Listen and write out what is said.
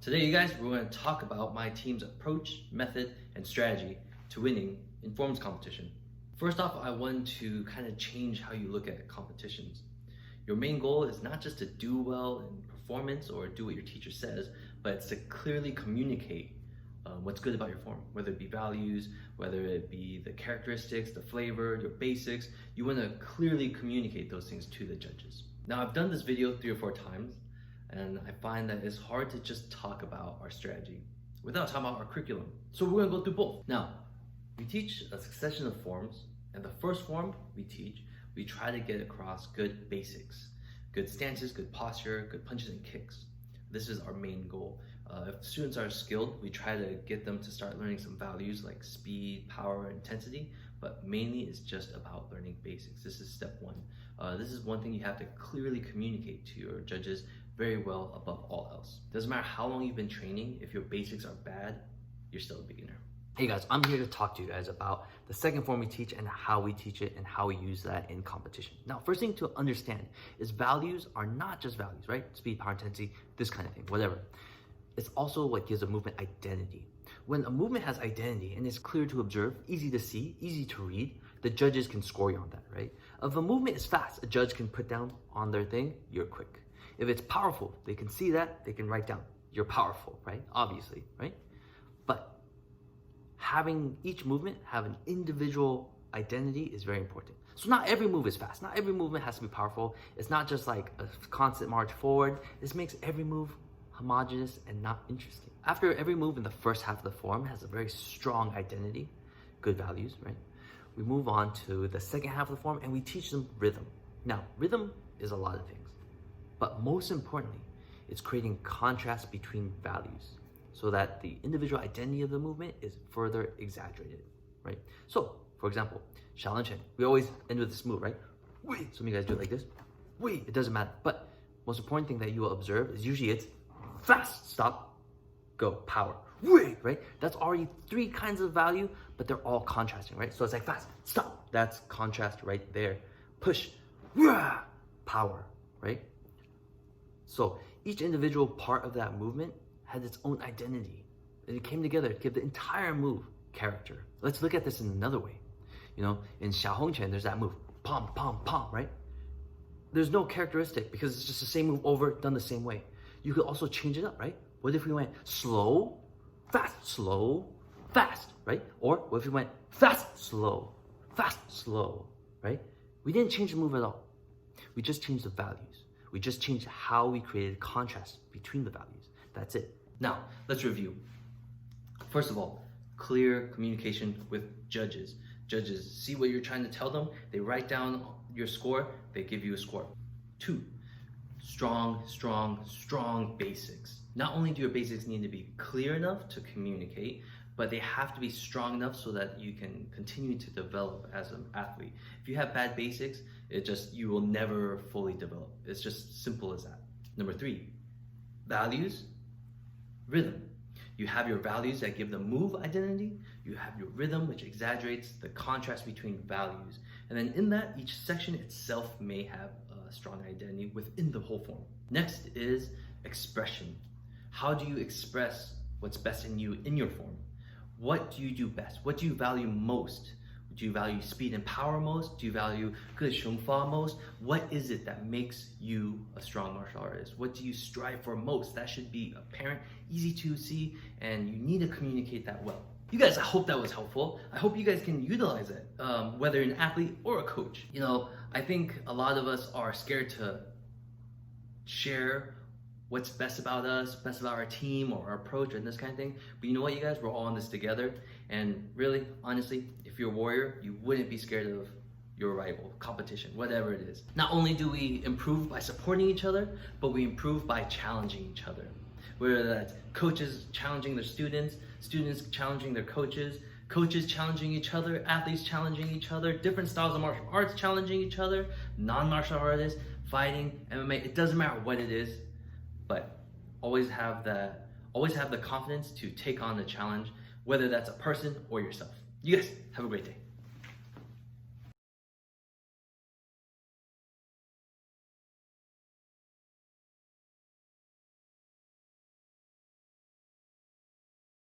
Today, you guys, we're going to talk about my team's approach, method, and strategy to winning in forms competition. First off, I want to kind of change how you look at competitions. Your main goal is not just to do well in performance or do what your teacher says, but it's to clearly communicate what's good about your form, whether it be values, whether it be the characteristics, the flavor, your basics. You want to clearly communicate those things to the judges. Now, I've done this video 3 or 4 times, and I find that it's hard to just talk about our strategy without talking about our curriculum. So we're gonna go through both. Now, we teach a succession of forms, and the first form we teach, we try to get across good basics, good stances, good posture, good punches and kicks. This is our main goal. If students are skilled, we try to get them to start learning some values like speed, power, and intensity, but mainly it's just about learning basics. This is step 1. This is one thing you have to clearly communicate to your judges very well above all else. Doesn't matter how long you've been training, if your basics are bad, you're still a beginner. Hey guys, I'm here to talk to you guys about the second form we teach and how we teach it and how we use that in competition. Now, first thing to understand is values are not just values, right? Speed, power, intensity, this kind of thing, whatever. It's also what gives a movement identity. When a movement has identity and is clear to observe, easy to see, easy to read, the judges can score you on that, right? If a movement is fast, a judge can put down on their thing, you're quick. If it's powerful, they can see that, they can write down, you're powerful, right? Obviously, right? But having each movement have an individual identity is very important. So not every move is fast. Not every movement has to be powerful. It's not just like a constant march forward. This makes every move homogeneous and not interesting. After every move in the first half of the form has a very strong identity, good values, right? We move on to the second half of the form and we teach them rhythm. Now, rhythm is a lot of things, but most importantly, it's creating contrast between values so that the individual identity of the movement is further exaggerated, right? So, for example, Shaolin Chen, we always end with this move, right? Wait, some of you guys do it like this. Wait, it doesn't matter. But most important thing that you will observe is usually it's fast, stop, go, power, wait, right? That's already 3 kinds of value, but they're all contrasting, right? So it's like fast, stop, that's contrast right there. Push, wah, power, right? So each individual part of that movement had its own identity, and it came together to give the entire move character. Let's look at this in another way. You know, in Xiaohong Chen, there's that move, pom, pom, pom, right? There's no characteristic because it's just the same move over, done the same way. You could also change it up, right? What if we went slow, fast, right? Or what if we went fast, slow, right? We didn't change the move at all. We just changed the values. We just changed how we created contrast between the values. That's it. Now, let's review. First of all, clear communication with judges. Judges see what you're trying to tell them, they write down your score, they give you a score. 2, strong basics. Not only do your basics need to be clear enough to communicate, but they have to be strong enough so that you can continue to develop as an athlete. If you have bad basics, you will never fully develop. It's just simple as that. Number 3, values, rhythm. You have your values that give the move identity. You have your rhythm, which exaggerates the contrast between values. And then in that, each section itself may have a strong identity within the whole form. Next is expression. How do you express what's best in you in your form? What do you do best? What do you value most? Do you value speed and power most? Do you value good shungfa most? What is it that makes you a strong martial artist? What do you strive for most? That should be apparent, easy to see, and you need to communicate that well. You guys, I hope that was helpful. I hope you guys can utilize it, whether you're an athlete or a coach. You know, I think a lot of us are scared to share what's best about us, best about our team or our approach and this kind of thing. But you know what, you guys, we're all in this together. And really, honestly, if you're a warrior, you wouldn't be scared of your rival, competition, whatever it is. Not only do we improve by supporting each other, but we improve by challenging each other. Whether that's coaches challenging their students, students challenging their coaches, coaches challenging each other, athletes challenging each other, different styles of martial arts challenging each other, non-martial artists, fighting, MMA, it doesn't matter what it is, but always have the confidence to take on the challenge, whether that's a person or yourself. You guys have a great day.